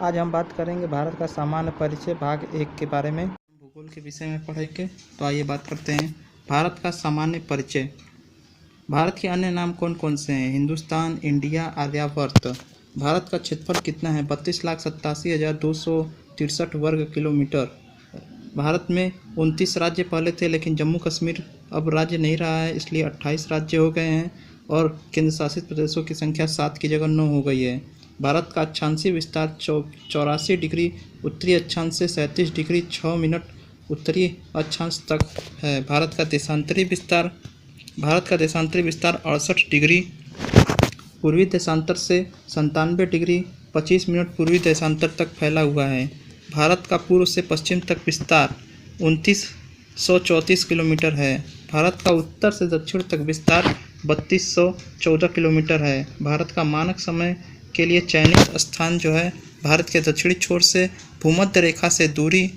आज हम बात करेंगे भारत का सामान्य परिचय भाग 1 के बारे में। भूगोल के विषय में पढ़ेंगे, तो आइए बात करते हैं। भारत का सामान्य परिचय। भारत के अन्य नाम कौन कौन से हैं? हिंदुस्तान, इंडिया, आर्यावर्त। भारत का क्षेत्रफल कितना है? 32,87,263 वर्ग किलोमीटर। भारत में 29 राज्य पहले थे, लेकिन जम्मू कश्मीर अब राज्य नहीं रहा है, इसलिए 28 राज्य हो गए हैं और केंद्र शासित प्रदेशों की संख्या 7 की जगह 9 हो गई है। भारत का अक्षांशीय विस्तार 84 डिग्री उत्तरी अक्षांश से 37 डिग्री 6 मिनट उत्तरी अक्षांश तक है। भारत का देशांतरी विस्तार 68 डिग्री पूर्वी देशांतर से 97 डिग्री 25 मिनट पूर्वी देशांतर तक फैला हुआ है। भारत का पूर्व से पश्चिम तक विस्तार 2934 किलोमीटर है। भारत का उत्तर से दक्षिण तक विस्तार 3214 किलोमीटर है। भारत का मानक समय के लिए चयनित स्थान जो है, भारत के दक्षिणी छोर से भूमध्य रेखा से दूरी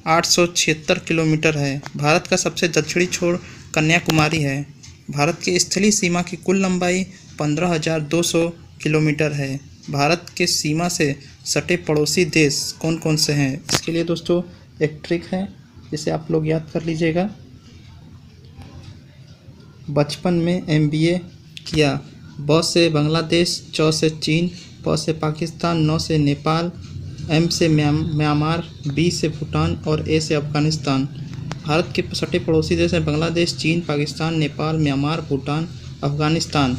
876 किलोमीटर है। भारत का सबसे दक्षिणी छोर कन्याकुमारी है। भारत की स्थलीय सीमा की कुल लंबाई 15,200 किलोमीटर है। भारत के सीमा से सटे पड़ोसी देश कौन कौन से हैं? इसके लिए दोस्तों एक ट्रिक है, जिसे आप लोग याद कर लीजिएगा। बचपन में MBA किया। ब से बांग्लादेश, च से चीन, प से पाकिस्तान, न से नेपाल, M से म्यांमार, B से भूटान और A से अफगानिस्तान। भारत के सटे पड़ोसी देश हैं बांग्लादेश, चीन, पाकिस्तान, नेपाल, म्यांमार, भूटान, अफगानिस्तान।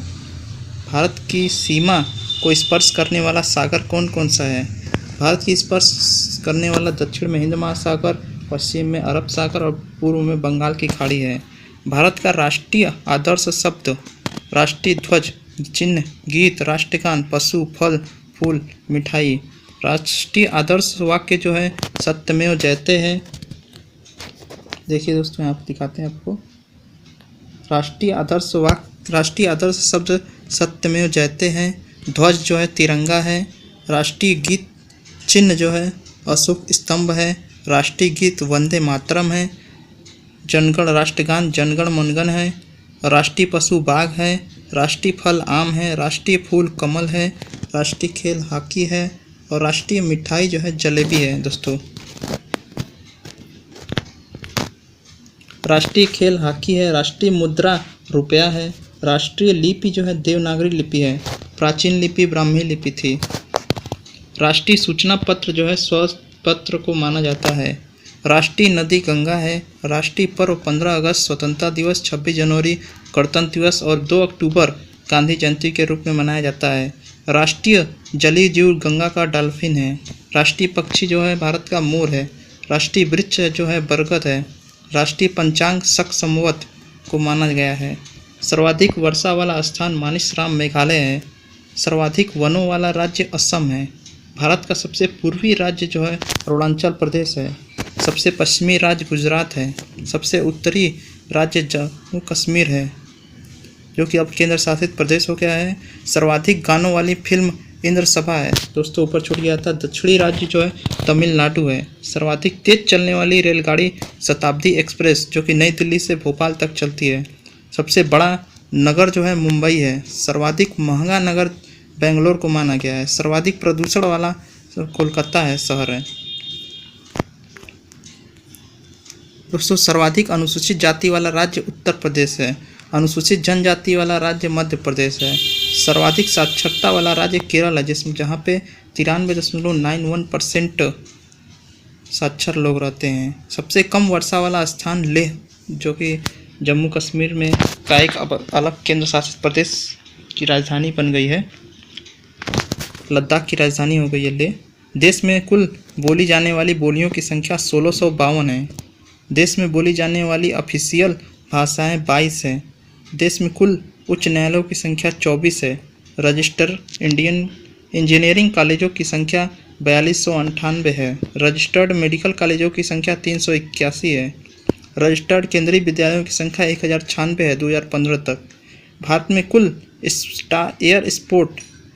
भारत की सीमा को स्पर्श करने वाला सागर कौन कौन सा है? भारत की स्पर्श करने वाला दक्षिण में हिंद महासागर, पश्चिम में अरब सागर और पूर्व में बंगाल की खाड़ी है। भारत का राष्ट्रीय आदर्श शब्द, राष्ट्रीय ध्वज, चिन्ह, गीत, राष्ट्रगान, पशु, फल, फूल, मिठाई। राष्ट्रीय आदर्श वाक्य जो है सत्यमेव जयते है। देखिए दोस्तों, यहाँ पर दिखाते हैं आपको। राष्ट्रीय आदर्श शब्द सत्यमेव जयते हैं। ध्वज जो है तिरंगा है। राष्ट्रीय गीत चिन्ह जो है अशोक स्तंभ है। राष्ट्रीय गीत वंदे मातरम है। जनगण राष्ट्रगान जनगण मनगण है। राष्ट्रीय पशु बाघ है। राष्ट्रीय फल आम है। राष्ट्रीय फूल कमल है। राष्ट्रीय खेल हॉकी है और राष्ट्रीय मिठाई जो है जलेबी है। दोस्तों, राष्ट्रीय खेल हॉकी है। राष्ट्रीय मुद्रा रुपया है। राष्ट्रीय लिपि जो है देवनागरी लिपि है। प्राचीन लिपि ब्राह्मी लिपि थी। राष्ट्रीय सूचना पत्र जो है स्वस्त पत्र को माना जाता है। राष्ट्रीय नदी गंगा है। राष्ट्रीय पर्व 15 अगस्त स्वतंत्रता दिवस, 26 जनवरी गणतंत्र दिवस और 2 अक्टूबर गांधी जयंती के रूप में मनाया जाता है। राष्ट्रीय जलीय जीव गंगा का डॉल्फिन है। राष्ट्रीय पक्षी जो है भारत का मोर है। राष्ट्रीय वृक्ष जो है बरगद है। राष्ट्रीय पंचांग शक संवत को माना गया है। सर्वाधिक वर्षा वाला स्थान मानिसराम मेघालय है। सर्वाधिक वनों वाला राज्य असम है। भारत का सबसे पूर्वी राज्य जो है अरुणाचल प्रदेश है। सबसे पश्चिमी राज्य गुजरात है। सबसे उत्तरी राज्य जम्मू कश्मीर है, जो कि अब केंद्र शासित प्रदेश हो गया है। सर्वाधिक गानों वाली फिल्म इंद्र सभा है। दोस्तों, ऊपर छूट गया था। दक्षिणी राज्य जो है तमिलनाडु है। सर्वाधिक तेज चलने वाली रेलगाड़ी शताब्दी एक्सप्रेस, जो कि नई दिल्ली से भोपाल तक चलती है। सबसे बड़ा नगर जो है मुंबई है। सर्वाधिक महंगा नगर बेंगलोर को माना गया है। सर्वाधिक प्रदूषण वाला कोलकाता है शहर है। दोस्तों, सर्वाधिक अनुसूचित जाति वाला राज्य उत्तर प्रदेश है। अनुसूचित जनजाति वाला राज्य मध्य प्रदेश है। सर्वाधिक साक्षरता वाला राज्य केरल है, जिसमें जहाँ पे 93.91% साक्षर लोग रहते हैं। सबसे कम वर्षा वाला स्थान लेह, जो कि जम्मू कश्मीर में का एक अलग केंद्र शासित प्रदेश की राजधानी बन गई है। लद्दाख की राजधानी हो गई है लेह। देश में कुल बोली जाने वाली बोलियों की संख्या 1652 है। देश में बोली जाने वाली ऑफिशियल भाषाएं 22 हैं। देश में कुल उच्च न्यायालयों की संख्या 24 है। रजिस्टर इंडियन इंजीनियरिंग कॉलेजों की संख्या 4298 है। रजिस्टर्ड मेडिकल कॉलेजों की संख्या 381 है। रजिस्टर्ड केंद्रीय विद्यालयों की संख्या 1096 है 2015 तक। भारत में कुल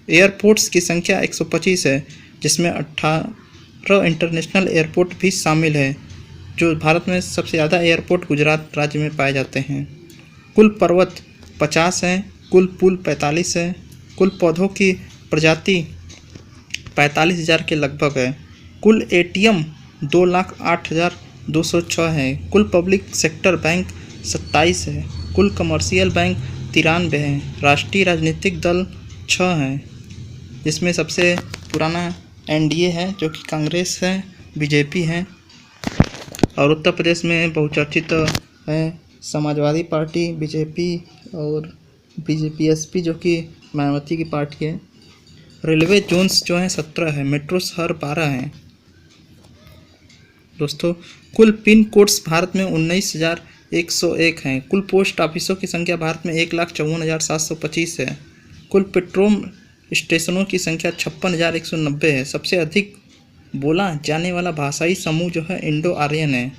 एयरपोर्ट्स की संख्या 125 है, जिसमें 18 इंटरनेशनल एयरपोर्ट भी शामिल है। जो भारत में सबसे ज़्यादा एयरपोर्ट गुजरात राज्य में पाए जाते हैं। कुल पर्वत 50 हैं। कुल पुल 45 है। कुल पौधों की प्रजाति 45,000 के लगभग है। कुल ATM 2,08,206 है। कुल पब्लिक सेक्टर बैंक 27 है। कुल कमर्शियल बैंक 93 है। राष्ट्रीय राजनीतिक दल 6 हैं, जिसमें सबसे पुराना NDA है जो कि कांग्रेस है, BJP है, और उत्तर प्रदेश में बहुचर्चित है समाजवादी पार्टी, BJP और BJP-SP जो कि मायावती की पार्टी है। रेलवे जोन्स जो हैं 17 है। मेट्रो शहर 12 हैं। दोस्तों, कुल पिन कोड्स भारत में 19,101 हैं। कुल पोस्ट ऑफिसों की संख्या भारत में 1,54,725 है। कुल पेट्रोल स्टेशनों की संख्या 56,190 है। सबसे अधिक बोला जाने वाला भाषाई समूह जो है इंडो आर्यन है।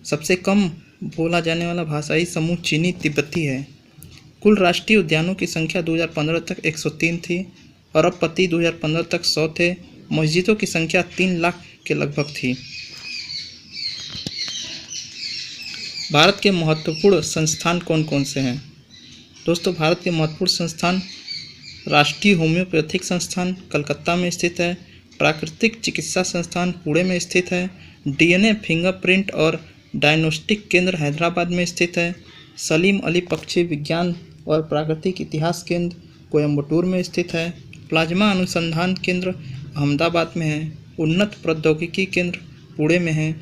सबसे कम बोला जाने वाला भाषाई समूह चीनी तिब्बती है। कुल राष्ट्रीय उद्यानों की संख्या 2015 तक 103 थी। अरबपति 2015 तक 100 थे। मस्जिदों की संख्या 3 लाख के लगभग थी। भारत के महत्वपूर्ण संस्थान कौन कौन से हैं? दोस्तों, भारत के महत्वपूर्ण संस्थान राष्ट्रीय होम्योपैथिक संस्थान कलकत्ता में स्थित है। प्राकृतिक चिकित्सा संस्थान पुणे में स्थित है। DNA फिंगरप्रिंट और डायग्नोस्टिक केंद्र हैदराबाद में स्थित है। सलीम अली पक्षी विज्ञान और प्राकृतिक इतिहास केंद्र कोयम्बटूर में स्थित है। प्लाज्मा अनुसंधान केंद्र अहमदाबाद में है। उन्नत प्रौद्योगिकी केंद्र पुणे में है।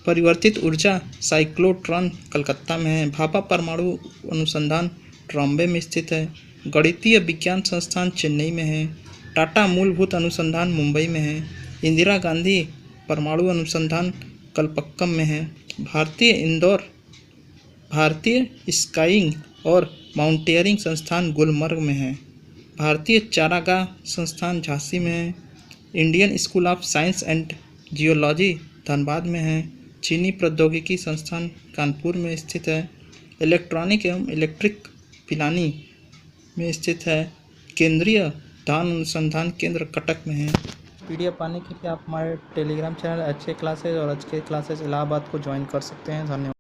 परिवर्तित ऊर्जा साइक्लोट्रॉन कलकत्ता में है। भाभा परमाणु अनुसंधान ट्रॉम्बे में स्थित है। गणितीय विज्ञान संस्थान चेन्नई में है। टाटा मूलभूत अनुसंधान मुंबई में है। इंदिरा गांधी परमाणु अनुसंधान कलपक्कम में है। भारतीय स्काइंग और माउंटेनियरिंग संस्थान गुलमर्ग में है। भारतीय चारागाह संस्थान झांसी में है। Indian school of science and geology Dhanbad में है। चीनी प्रौद्योगिकी संस्थान कानपुर में स्थित है। इलेक्ट्रॉनिक एवं इलेक्ट्रिक पिलानी में स्थित है। केंद्रीय धान अनुसंधान केंद्र कटक में है। PDF पाने के लिए आप हमारे टेलीग्राम चैनल HK क्लासेज और HK क्लासेज इलाहाबाद को ज्वाइन कर सकते हैं। धन्यवाद।